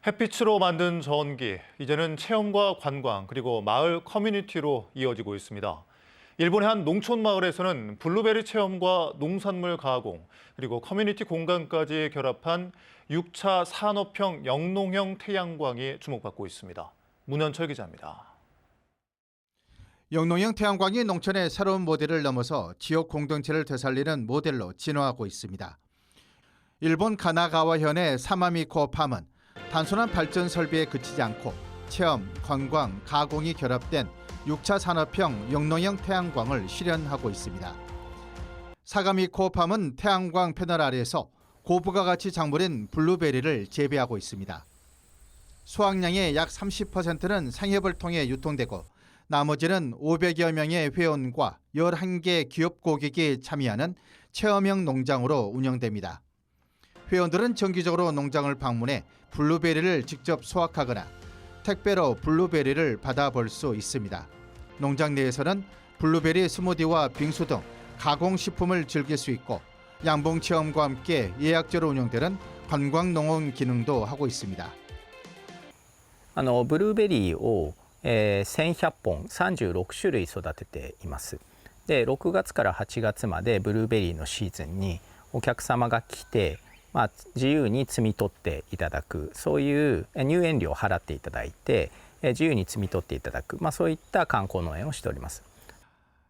햇빛으로 만든 전기, 이제는 체험과 관광, 그리고 마을 커뮤니티로 이어지고 있습니다. 일본의 한 농촌 마을에서는 블루베리 체험과 농산물 가공, 그리고 커뮤니티 공간까지 결합한 6차 산업형 영농형 태양광이 주목받고 있습니다. 문현철 기자입니다. 영농형 태양광이 농촌의 새로운 모델을 넘어서 지역 공동체를 되살리는 모델로 진화하고 있습니다. 일본 가나가와현의 사마미 코어팜은 단순한 발전 설비에 그치지 않고 체험, 관광, 가공이 결합된 6차 산업형 영농형 태양광을 실현하고 있습니다. 사가미 코어팜은 태양광 패널 아래에서 고부가 가치 작물인 블루베리를 재배하고 있습니다. 수확량의 약 30%는 상협을 통해 유통되고 나머지는 500여 명의 회원과 11개 기업 고객이 참여하는 체험형 농장으로 운영됩니다. 회원들은 정기적으로 농장을 방문해 블루베리를 직접 수확하거나 택배로 블루베리를 받아볼 수 있습니다. 농장 내에서는 블루베리 스무디와 빙수 등 가공식품을 즐길 수 있고 양봉 체험과 함께 예약제로 운영되는 관광농원 기능도 하고 있습니다. ブルーベリーを1100本36種類育てています。で6月から8月までブルーベリーのシーズンにお客様が来て、自由に摘み取っていただく、そういう入園料を払っていただいて自由に摘み取っていただく、そういった観光農園をしております。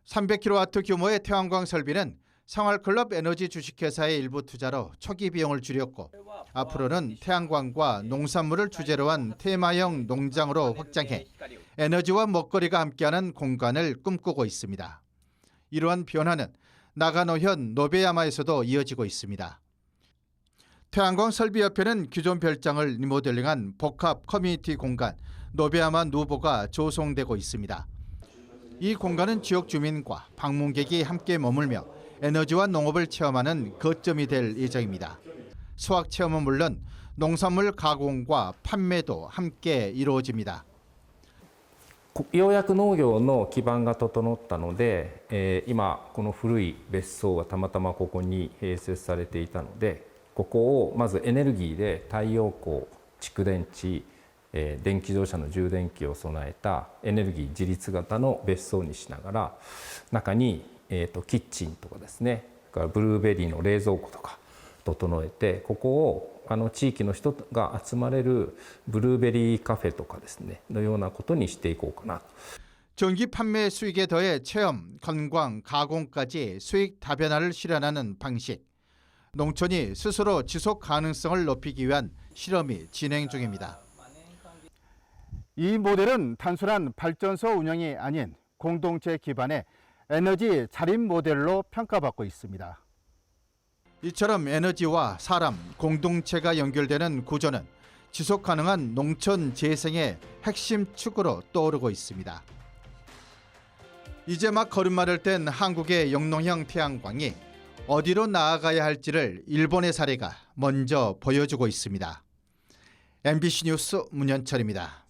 300kW 규모의 태양광 설비는 생활클럽 에너지 주식회사의 일부 투자로 초기 비용을 줄였고 앞으로는 태양광과 농산물을 주제로 한 테마형 농장으로 확장해 에너지와 먹거리가 함께하는 공간을 꿈꾸고 있습니다. 이러한 변화는 나가노현 노베야마에서도 이어지고 있습니다. 태양광 설비협회는 기존 별장을 리모델링한 복합 커뮤니티 공간 노베야마 누보가 조성되고 있습니다. 이 공간은 지역 주민과 방문객이 함께 머물며 에너지와 농업을 체험하는 거점이 될 예정입니다. 수확 체험은 물론 농산물 가공과 판매도 함께 이루어집니다. ようやく農業の基盤が整ったので、今この古い別荘がたまたまここに併設されていたので、ここをまずエネルギーで太陽光、蓄電池、電気自動車の充電器を備えたエネルギー自立型の別荘にしながら、中にキッチンとかですね、ブルーベリーの冷蔵庫とか整えて、ここを地域の人が集まれるブルーベリーカフェとかですねのようなことにしていこうかなと。 전기 판매 수익에 더해 체험, 관광, 가공까지 수익 다변화를 실현하는 방식. 농촌이 스스로 지속 가능성을 높이기 위한 실험이 진행 중입니다. 이 모델은 단순한 발전소 운영이 아닌 공동체 기반의 에너지 자립 모델로 평가받고 있습니다. 이처럼 에너지와 사람, 공동체가 연결되는 구조는 지속 가능한 농촌 재생의 핵심 축으로 떠오르고 있습니다. 이제 막 걸음마를 뗀 한국의 영농형 태양광이 어디로 나아가야 할지를 일본의 사례가 먼저 보여주고 있습니다. MBC 뉴스 문현철입니다.